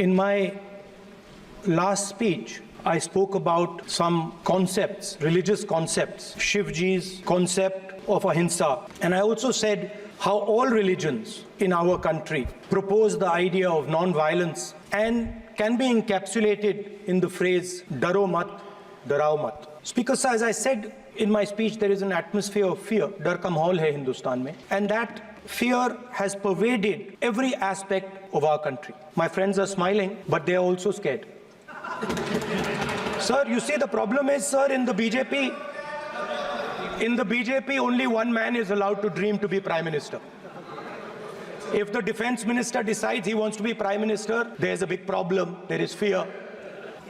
In my last speech, I spoke about some concepts, religious concepts, Shivji's concept of ahimsa. And I also said how all religions in our country propose the idea of non-violence and can be encapsulated in the phrase, Daro mat, darao mat. Speaker, as I said in my speech, there is an atmosphere of fear. Dar ka mahol hai Hindustan mein. And that fear has pervaded every aspect of our country. My friends are smiling, but they are also scared. Sir, you see, the problem is, sir, in the BJP, only one man is allowed to dream to be Prime Minister. If the defense minister decides he wants to be Prime Minister, there's a big problem. There is fear.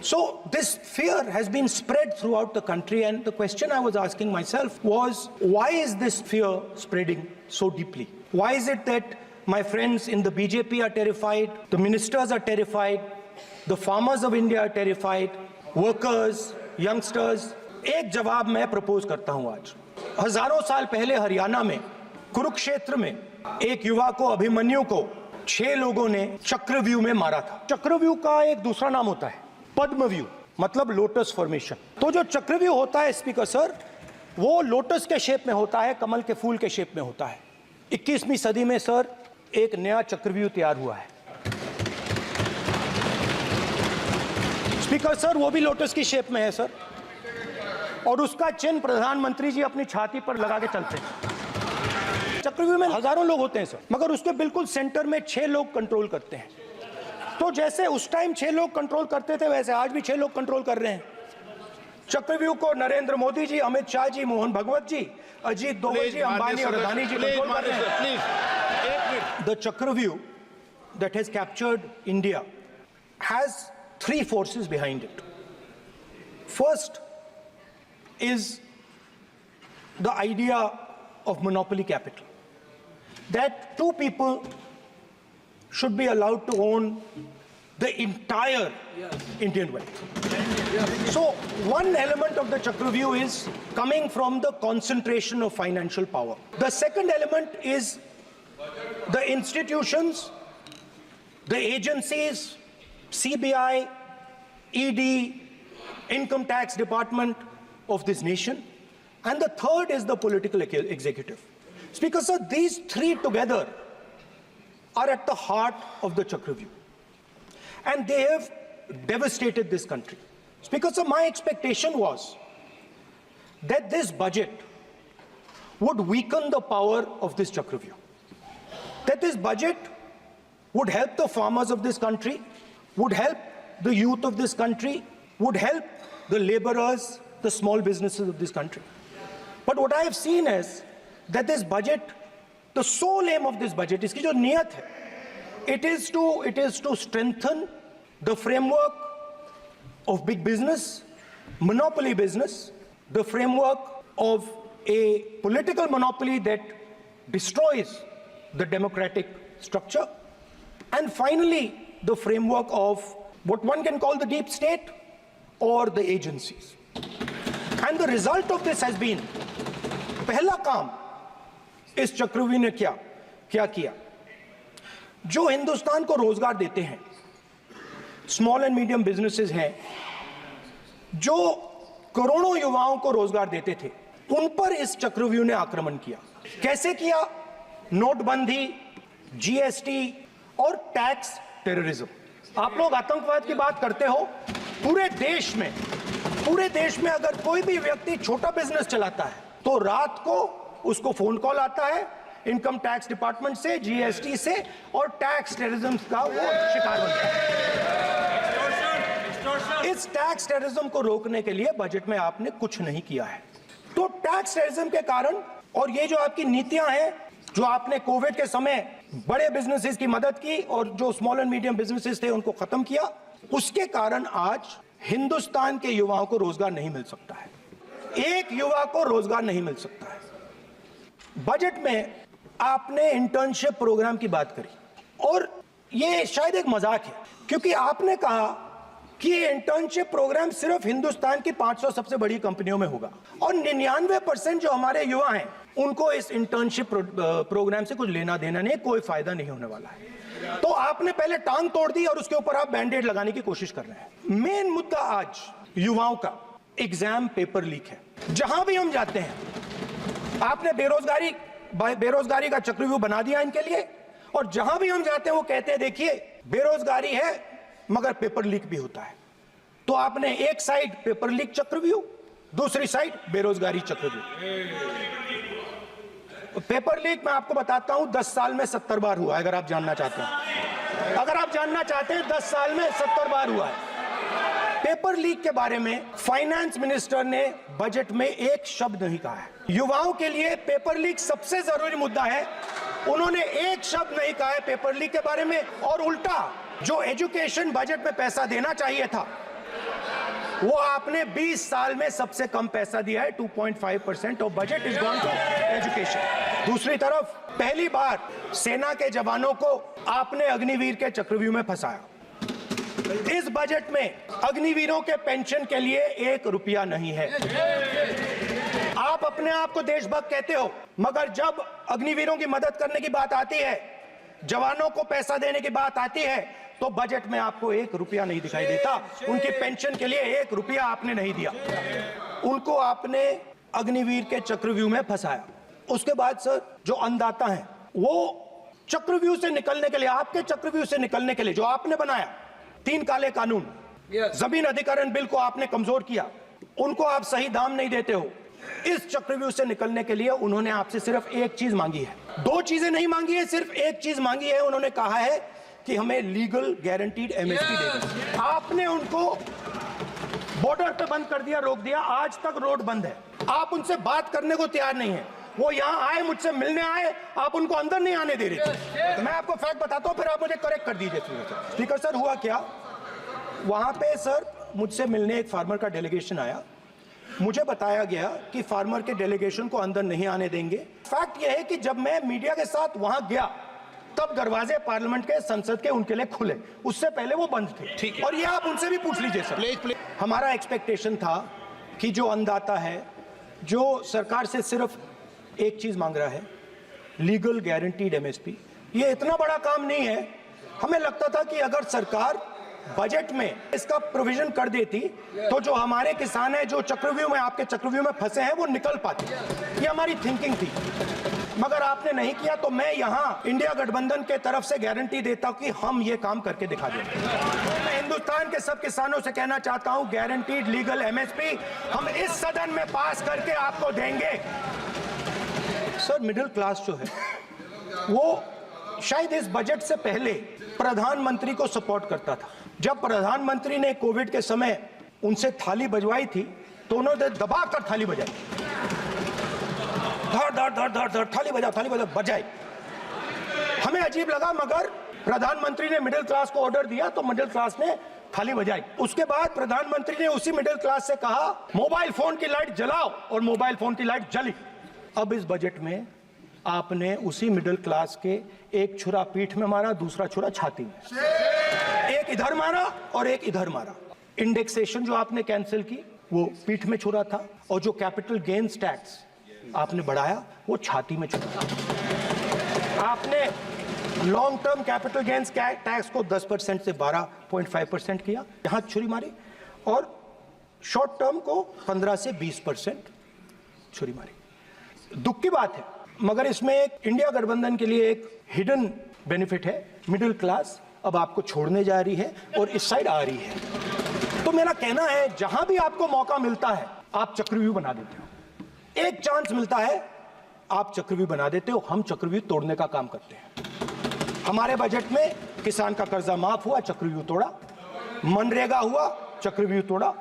So this fear has been spread throughout the country, and the question I was asking myself was, why is this fear spreading so deeply? Why is it that my friends in the BJP are terrified, the ministers are terrified, the farmers of India are terrified, workers, youngsters? एक जवाब मैं propose करता हूं आज। हजारों साल पहले हरियाणा में कुरुक्षेत्र में एक युवा को, अभिमन्यु को 6 लोगों ने चक्रव्यूह में मारा था। चक्रव्यूह का एक दूसरा नाम होता है पद्मव्यूह, मतलब लोटस फॉर्मेशन। तो जो चक्रव्यूह होता है स्पीकर सर, वो लोटस के शेप में होता है, कमल के फूल के शेप में होता है। 21वीं सदी में सर एक नया चक्रव्यूह तैयार हुआ है स्पीकर सर, वो भी लोटस की शेप में है सर, और उसका चिन्ह प्रधानमंत्री जी अपनी छाती पर लगा के चलते हैं। चक्रव्यूह में हजारों लोग होते हैं सर, मगर उसके बिल्कुल सेंटर में 6 लोग कंट्रोल करते हैं। तो जैसे उस टाइम 6 लोग कंट्रोल करते थे, वैसे आज भी 6 लोग कंट्रोल कर रहे हैं। चक्रव्यूह को नरेंद्र मोदी जी, अमित शाह जी, मोहन भगवत जी, अजीत दोवल जी, अंबानी और अदानी जी कंट्रोल कर रहे हैं। The Chakravyuh that has captured India has 3 forces behind it. First is the idea of monopoly capital, that 2 people should be allowed to own the entire Indian wealth. So one element of the Chakravyuh is coming from the concentration of financial power. The second element is the institutions, the agencies, CBI, ED, Income Tax Department of this nation. And the third is the political executive. Speaker sir, these 3 together are at the heart of the Chakravyuh. And they have devastated this country. Speaker sir, my expectation was that this budget would weaken the power of this Chakravyuh. That this budget would help the farmers of this country, would help the youth of this country, would help the laborers, the small businesses of this country. But what I have seen is that this budget, the sole aim of this budget, iski jo niyat hai, it is to strengthen the framework of big business, monopoly business, the framework of a political monopoly that destroys the democratic structure, and finally the framework of what one can call the deep state or the agencies. And the result of this has been, पहला काम इस चक्रव्यूह ने क्या किया? जो हिंदुस्तान को रोजगार देते हैं, स्मॉल एंड मीडियम बिजनेसेस हैं, जो करोड़ों युवाओं को रोजगार देते थे, उन पर इस चक्रव्यूह ने आक्रमण किया। कैसे किया? नोटबंदी, जीएसटी और टैक्स टेररिज्म। आप लोग आतंकवाद की बात करते हो, पूरे देश में अगर कोई भी व्यक्ति छोटा बिजनेस चलाता है तो रात को उसको फोन कॉल आता है इनकम टैक्स डिपार्टमेंट से, जीएसटी से, और टैक्स टेररिज्म का वो शिकार बनता है। इस टैक्स टेररिज्म को रोकने के लिए बजट में आपने कुछ नहीं किया है। तो टैक्स टेररिज्म के कारण, और ये जो आपकी नीतियां हैं, जो आपने कोविड के समय बड़े बिजनेसेस की मदद की और जो स्मॉल एंड मीडियम बिजनेसेस थे उनको खत्म किया, उसके कारण आज हिंदुस्तान के युवाओं को रोजगार नहीं मिल सकता है। एक युवा को रोजगार नहीं मिल सकता है। बजट में आपने इंटर्नशिप प्रोग्राम की बात करी, और ये शायद एक मजाक है, क्योंकि आपने कहा कि ये इंटर्नशिप प्रोग्राम सिर्फ हिंदुस्तान की 500 सबसे बड़ी कंपनियों में होगा, और 99% जो हमारे युवा हैं उनको इस इंटर्नशिप प्रोग्राम से कुछ लेना देना नहीं, कोई फायदा नहीं होने वाला है। तो आपने पहले टांग तोड़ दी और उसके ऊपर आप बैंडेड लगाने की कोशिश कर रहे हैं। मेन मुद्दा आज युवाओं का एग्जाम पेपर लीक है। जहां भी हम जाते हैं आपने बेरोजगारी का चक्रव्यूह बना दिया इनके लिए, और जहां भी हम जाते हैं वो कहते हैं देखिए बेरोजगारी है मगर पेपर लीक भी होता है। तो आपने एक साइड पेपर लीक चक्रव्यूह, दूसरी साइड बेरोजगारी चक्रव्यूह। पेपर लीक मैं आपको बताता हूं 10 साल में 70 बार हुआ है। अगर आप जानना चाहते हैं, 10 साल में 70 बार हुआ है। पेपर लीक के बारे में फाइनेंस मिनिस्टर ने बजट में एक शब्द नहीं कहा है। युवाओं के लिए पेपर लीक सबसे जरूरी मुद्दा है, उन्होंने एक शब्द नहीं कहा है पेपर लीक के बारे में। और उल्टा जो एजुकेशन बजट में पैसा देना चाहिए था वो आपने 20 साल में सबसे कम पैसा दिया है। 2.5% of budget is gone to education. दूसरी तरफ पहली बार सेना के जवानों को आपने अग्निवीर के चक्रव्यूह में फंसाया। इस बजट में अग्निवीरों के पेंशन के लिए 1 रुपया नहीं है। आप अपने आप को देशभक्त कहते हो, मगर जब अग्निवीरों की मदद करने की बात आती है, जवानों को पैसा देने की बात आती है, तो बजट में आपको 1 रुपया नहीं दिखाई देता। उनकी पेंशन के लिए 1 रुपया आपने नहीं दिया। उनको आपने अग्निवीर के चक्रव्यूह में फंसाया। उसके बाद सर जो अन्नदाता हैं वो चक्रव्यूह से निकलने के लिए, आपके चक्रव्यूह से निकलने के लिए जो आपने बनाया 3 काले कानून, जमीन अधिग्रहण बिल को आपने कमजोर किया, उनको आप सही दाम नहीं देते हो। इस चक्रव्यूह से निकलने के लिए उन्होंने आपसे सिर्फ एक चीज मांगी है, 2 चीजें नहीं मांगी है, सिर्फ एक चीज मांगी है। उन्होंने कहा है कि हमें लीगल गारंटीड एमएसपी दे दें। आपने उनको बॉर्डर पे बंद कर दिया, रोक दिया, आज तक रोड बंद है। आप उनसे बात करने को तैयार नहीं है। वो यहां आए, मुझसे मिलने आए, आप उनको अंदर नहीं आने दे रहे थे। तो मैं आपको फैक्ट बताता हूं, फिर आप मुझे करेक्ट कर दीजिए। स्पीकर सर हुआ क्या, वहां पे सर मुझसे मिलने एक फार्मर का डेलीगेशन आया। मुझे बताया गया कि फार्मर के डेलीगेशन को अंदर नहीं आने देंगे। फैक्ट यह है कि जब मैं मीडिया के साथ वहां गया तब दरवाजे पार्लियामेंट के, संसद के उनके लिए खुले, उससे पहले वो बंद थे। ठीक है, और ये आप उनसे भी पूछ लीजिए सर। प्लीज। हमारा एक्सपेक्टेशन था कि जो अन्नदाता है, जो सरकार से सिर्फ एक चीज मांग रहा है, लीगल गारंटीड एमएसपी, ये इतना बड़ा काम नहीं है। हमें लगता था कि अगर सरकार बजट में इसका प्रोविजन कर देती तो जो हमारे किसान हैं जो चक्रव्यूह में, आपके चक्रव्यूह में फंसे हैं, वो निकल पाते। ये हमारी थिंकिंग थी, मगर आपने नहीं किया। तो मैं यहां इंडिया गठबंधन के तरफ से गारंटी देता हूं कि हम ये काम करके दिखा देंगे। मैं हिंदुस्तान के सब किसानों से कहना चाहता हूं, गारंटीड लीगल एमएसपी हम इस सदन में पास करके आपको देंगे। सर मिडिल क्लास जो है वो शायद इस बजट से पहले प्रधानमंत्री को सपोर्ट करता था। जब प्रधानमंत्री ने कोविड के समय उनसे थाली बजवाई थी तो उन्होंने दबाकर थाली बजाई, धड़ धड़ धड़ धड़ धड़ थाली बजा बजाई। हमें अजीब लगा, मगर प्रधानमंत्री ने मिडिल क्लास को ऑर्डर दिया तो मिडिल क्लास ने थाली बजाई। उसके बाद प्रधानमंत्री ने उसी मिडिल क्लास से कहा मोबाइल फोन की लाइट जलाओ, और मोबाइल फोन की लाइट जली। अब इस बजट में आपने उसी मिडिल क्लास के एक छुरा पीठ में मारा, दूसरा छुरा छाती में, एक इधर मारा और एक इधर मारा। इंडेक्सेशन जो आपने कैंसिल की वो पीठ में छुरा था, और जो कैपिटल गेन्स टैक्स आपने बढ़ाया वो छाती में छुरा। आपने long term capital gains tax को 10% से 12.5% किया, यहां छुरी मारी, और शॉर्ट टर्म को 15 से 20% छुरी मारी। दुख की बात है, मगर इसमें एक इंडिया गठबंधन के लिए एक हिडन बेनिफिट है। मिडिल क्लास अब आपको छोड़ने जा रही है और इस साइड आ रही है। तो मेरा कहना है, जहां भी आपको मौका मिलता है आप चक्रव्यूह बना देते हो। एक चांस मिलता है आप चक्रव्यूह बना देते हो, हम चक्रव्यूह तोड़ने का काम करते हैं। हमारे बजट में किसान का कर्जा माफ हुआ, चक्रव्यूह तोड़ा, मनरेगा हुआ, चक्रव्यूह तोड़ा।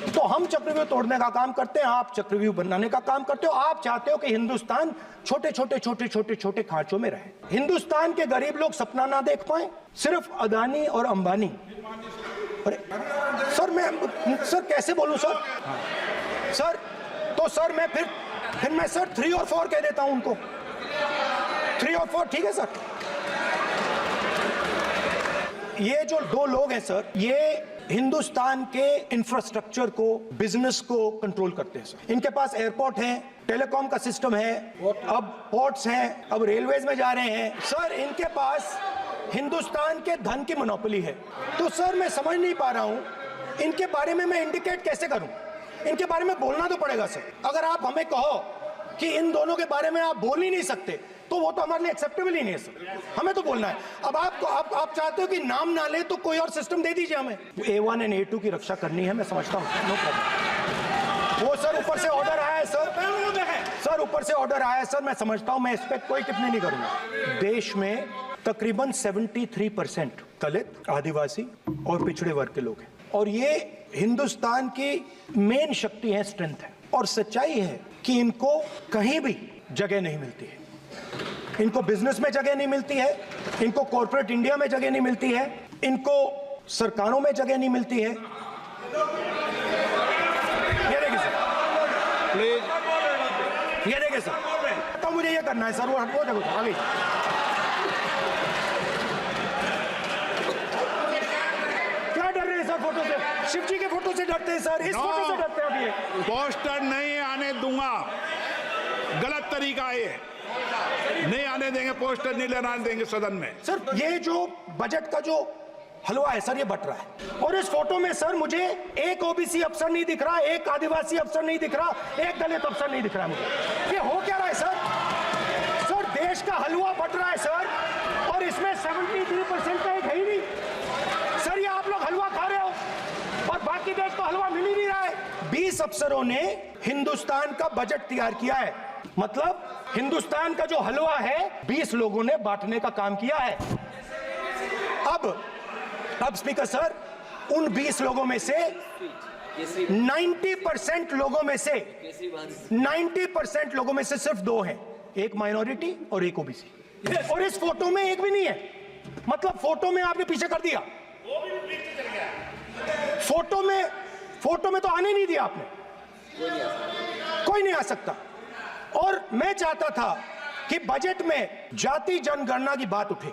तो हम चक्रव्यूह तोड़ने का काम करते हैं, आप चक्रव्यूह बनाने का काम करते हो। आप चाहते हो कि हिंदुस्तान छोटे छोटे खांचों में रहे, हिंदुस्तान के गरीब लोग सपना ना देख पाए, सिर्फ अदानी और अंबानी। अरे सर सर कैसे बोलूं सर? सर तो सर मैं फिर मैं सर 3 और 4 कह देता हूं उनको, 3 और 4 ठीक है सर। ये जो 2 लोग हैं सर, ये हिंदुस्तान के इंफ्रास्ट्रक्चर को, बिजनेस को कंट्रोल करते हैं सर। इनके पास एयरपोर्ट है, टेलीकॉम का सिस्टम है, अब पोर्ट्स हैं, अब रेलवेज में जा रहे हैं सर। इनके पास हिंदुस्तान के धन की मोनोपोली है। तो सर मैं समझ नहीं पा रहा हूं इनके बारे में मैं इंडिकेट कैसे करूं। इनके बारे में बोलना तो पड़ेगा सर। अगर आप हमें कहो कि इन दोनों के बारे में आप बोल ही नहीं सकते तो वो तो हमारे लिए एक्सेप्टेबल ही नहीं है सर। हमें तो बोलना है। अब आप चाहते हो कि नाम ना ले तो कोई और सिस्टम दे दीजिए हमें। A1 एंड A2 की रक्षा करनी है, मैं समझता हूँ, नो प्रॉब्लम। वो सर ऊपर से ऑर्डर आया है सर ऊपर से ऑर्डर आया है सर, मैं समझता हूँ, मैं इस पर कोई टिप्पणी नहीं करूंगा। देश में तकरीबन 73% दलित, आदिवासी और पिछड़े वर्ग के लोग हैं और ये हिंदुस्तान की मेन शक्ति है, स्ट्रेंथ है। और सच्चाई है कि इनको कहीं भी जगह नहीं मिलती है। इनको बिजनेस में जगह नहीं मिलती है, इनको कॉर्पोरेट इंडिया में जगह नहीं मिलती है, इनको सरकारों में जगह नहीं मिलती है। ये देखिए सर, प्लीज ये देखिए सर, तो मुझे ये करना है सर, वो देखो आगे। क्या डर रहे हैं सर फोटो से? शिव जी के फोटो से डरते हैं सर, इस फोटो से डरते हैं। अभी पोस्टर नहीं आने दूंगा, गलत तरीका है, नहीं आने देंगे, पोस्टर नहीं लेना देंगे सदन में। सर ये जो बजट का जो हलवा है सर, ये बट रहा है। और इस फोटो में सर मुझे एक ओबीसी अफसर नहीं दिख रहा, एक आदिवासी अफसर नहीं दिख रहा, एक दलित अफसर नहीं दिख रहा है मुझे। ये हो क्या रहा है सर? सर देश का हलवा बट रहा है सर, और इसमें 73% का एक है ही नहीं सर। ये आप लोग हलवा खा रहे हो और बाकी देश को हलवा मिल ही नहीं रहा है। 20 अफसरों ने हिंदुस्तान का बजट तैयार किया है, मतलब हिंदुस्तान का जो हलवा है 20 लोगों ने बांटने का काम किया है। अब स्पीकर सर, उन 20 लोगों में से 90% लोगों में से 90% लोगों में से सिर्फ 2 हैं, एक माइनॉरिटी और एक ओबीसी। और इस फोटो में एक भी नहीं है, मतलब फोटो में आपने पीछे कर दिया। फोटो में तो आने नहीं दिया आपने, कोई नहीं आ सकता। और मैं चाहता था कि बजट में जाति जनगणना की बात उठे,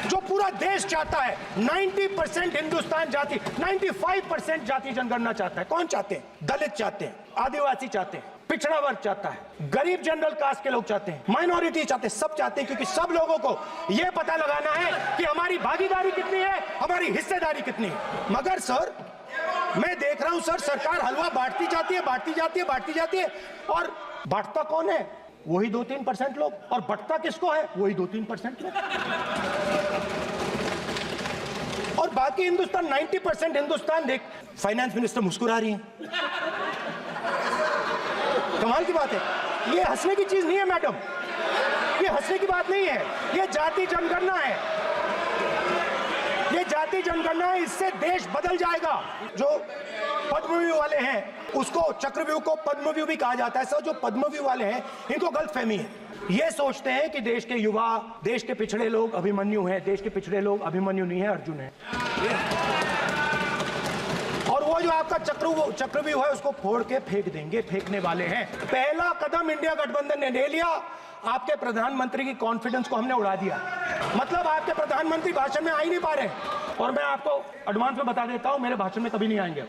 जो पूरा देश चाहता है। 90% हिंदुस्तान जाति, 95% जाति जनगणना चाहता है। कौन चाहते हैं? दलित चाहते हैं, आदिवासी चाहते हैं, पिछड़ा वर्ग चाहता है, गरीब जनरल कास्ट के लोग चाहते हैं, माइनॉरिटी चाहते हैं, सब चाहते हैं, क्योंकि सब लोगों को यह पता लगाना है कि हमारी भागीदारी कितनी है, हमारी हिस्सेदारी कितनी है। मगर सर मैं देख रहा हूं सर, सरकार हलवा बांटती जाती है, और बांटता कौन है? वही 2-3% लोग, और बंटता किसको है? वही 2-3% लोग। और बाकी हिंदुस्तान, 90% हिंदुस्तान देख। फाइनेंस मिनिस्टर मुस्कुरा रही हैं, कमाल की बात है। ये हंसने की चीज नहीं है मैडम, ये हंसने की बात नहीं है, ये जाति जनगणना है, ये जाति जनगणना है। इससे देश बदल जाएगा। जो पद्मव्यूह वाले हैं उसको, चक्रव्यूह को पद्मव्यूह भी कहा जाता है सर। जो पद्मव्यूह वाले हैं इनको गलतफहमी है, ये सोचते हैं कि देश के युवा, देश के पिछड़े लोग अभिमन्यु हैं। देश के पिछड़े लोग अभिमन्यु नहीं है, अर्जुन है। और वो जो आपका चक्रव्यूह है उसको फोड़ के फेंक देंगे, फेंकने वाले हैं। पहला कदम इंडिया गठबंधन ने ले लिया, आपके प्रधानमंत्री की कॉन्फिडेंस को हमने उड़ा दिया। मतलब आपके प्रधानमंत्री भाषण में आ ही नहीं पा रहे, और मैं आपको एडवांस में बता देता हूं, मेरे भाषण में कभी नहीं आएंगे।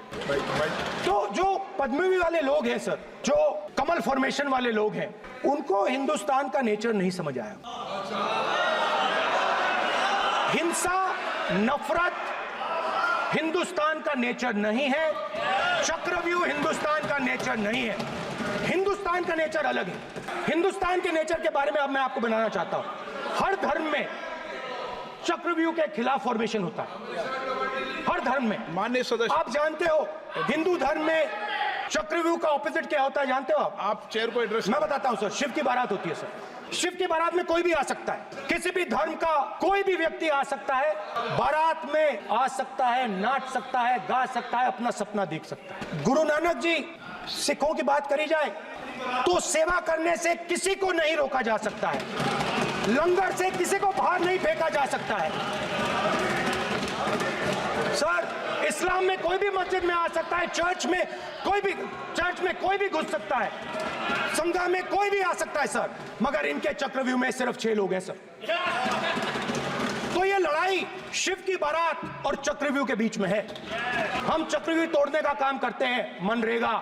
तो जो पद्मव्यूह वाले लोग हैं सर, जो कमल फॉर्मेशन वाले लोग हैं, उनको हिंदुस्तान का नेचर नहीं समझ आया। हिंसा, नफरत हिंदुस्तान का नेचर नहीं है, चक्रव्यूह हिंदुस्तान का नेचर नहीं है। हिंदुस्तान का नेचर अलग है। हिंदुस्तान के नेचर के बारे में अब मैं आपको बनाना चाहता हूं। हर धर्म में चक्रव्यूह के खिलाफ फॉर्मेशन होता है, हर धर्म में। माननीय सदस्य, आप जानते हो हिंदू धर्म में चक्रव्यूह का ऑपोजिट क्या होता है, जानते हो आप चेयर को एड्रेस। मैं बताता हूं सर। शिव की बारात होती है सर, शिव की बारात में कोई भी आ सकता है, किसी भी धर्म का कोई भी व्यक्ति आ सकता है, बारात में आ सकता है, नाच सकता है, गा सकता है, अपना सपना देख सकता है। गुरु नानक जी, सिखों की बात करी जाए तो सेवा करने से किसी को नहीं रोका जा सकता है, लंगर से किसी को बाहर नहीं फेंका जा सकता है। सर इस्लाम में कोई भी मस्जिद में आ सकता है, चर्च में कोई भी घुस सकता है, संघा में कोई भी आ सकता है सर, मगर इनके चक्रव्यूह में सिर्फ 6 लोग हैं सर। तो ये लड़ाई शिव की बारात और चक्रव्यूह के बीच में है। हम चक्रव्यूह तोड़ने का काम करते हैं, मनरेगा,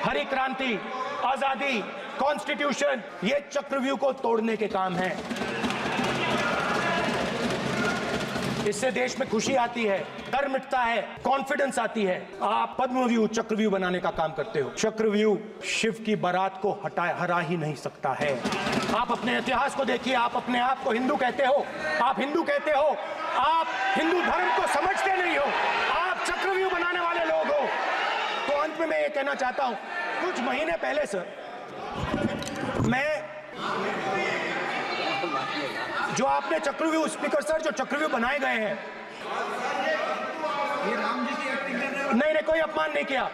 हरी क्रांति, आजादी, कॉन्स्टिट्यूशन, ये चक्रव्यूह को तोड़ने के काम है। इससे देश में खुशी आती है, डर मिटता है, कॉन्फिडेंस आती है। आप पद्मव्यूह चक्रव्यूह बनाने का काम करते हो। चक्रव्यूह शिव की बारात को हरा ही नहीं सकता है। आप अपने इतिहास को देखिए, आप अपने आप को हिंदू कहते हो, आप हिंदू कहते हो, आप हिंदू धर्म को समझते नहीं हो, आप चक्रव्यूह बनाने वाले लोग हो। तो अंत में मैं ये कहना चाहता हूं, कुछ महीने पहले सर, मैं जो आपने चक्रव्यूह, स्पीकर सर, जो चक्रव्यूह बनाए गए हैं, नहीं, कोई अपमान नहीं किया,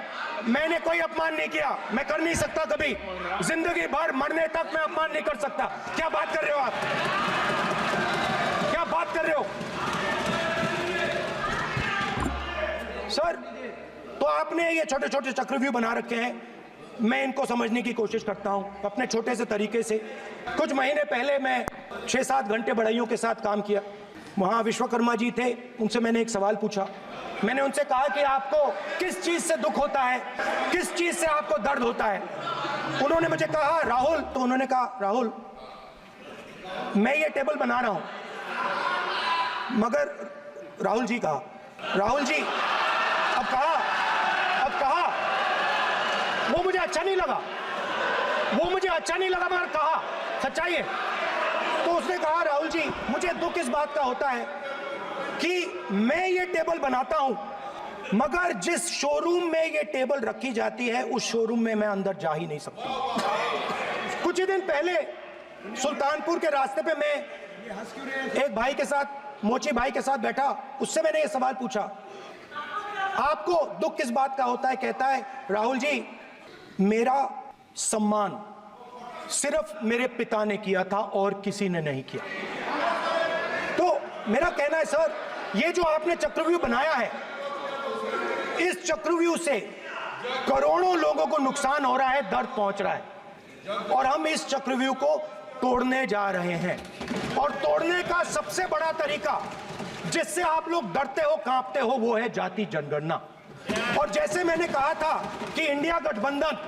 मैंने कोई अपमान नहीं किया, मैं कर नहीं सकता कभी, जिंदगी भर मरने तक मैं अपमान नहीं कर सकता। क्या बात कर रहे हो आप, क्या बात कर रहे हो सर? तो आपने ये छोटे छोटे चक्रव्यूह बना रखे हैं, मैं इनको समझने की कोशिश करता हूं अपने छोटे से तरीके से। कुछ महीने पहले मैं 6-7 घंटे बढ़इयों के साथ काम किया। वहां विश्वकर्मा जी थे, उनसे मैंने एक सवाल पूछा। मैंने उनसे कहा कि आपको किस चीज से दुख होता है, किस चीज से आपको दर्द होता है? उन्होंने मुझे कहा राहुल, तो उन्होंने कहा राहुल, मैं ये टेबल बना रहा हूं, मगर राहुल जी कहा, राहुल जी अब कहा वो मुझे अच्छा नहीं लगा, वो मुझे अच्छा नहीं लगा, मगर कहा सच्चाई है। तो उसने कहा राहुल जी, मुझे दुख इस बात का होता है कि मैं ये टेबल बनाता हूं, मगर जिस शोरूम में ये टेबल रखी जाती है उस शोरूम में मैं अंदर जा ही नहीं सकता। कुछ ही दिन पहले सुल्तानपुर के रास्ते पे मैं एक भाई के साथ, मोची भाई के साथ बैठा, उससे मैंने ये सवाल पूछा, आपको दुख किस बात का होता है? कहता है राहुल जी, मेरा सम्मान सिर्फ मेरे पिता ने किया था और किसी ने नहीं किया। तो मेरा कहना है सर, ये जो आपने चक्रव्यूह बनाया है, इस चक्रव्यूह से करोड़ों लोगों को नुकसान हो रहा है, दर्द पहुंच रहा है, और हम इस चक्रव्यूह को तोड़ने जा रहे हैं। और तोड़ने का सबसे बड़ा तरीका, जिससे आप लोग डरते हो, कांपते हो, वो है जाति जनगणना। और जैसे मैंने कहा था कि इंडिया गठबंधन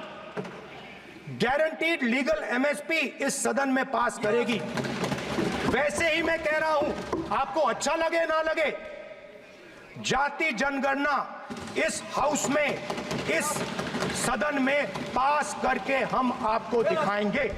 गारंटीड लीगल एमएसपी इस सदन में पास करेगी, वैसे ही मैं कह रहा हूं, आपको अच्छा लगे ना लगे, जाति जनगणना इस हाउस में, इस सदन में पास करके हम आपको दिखाएंगे।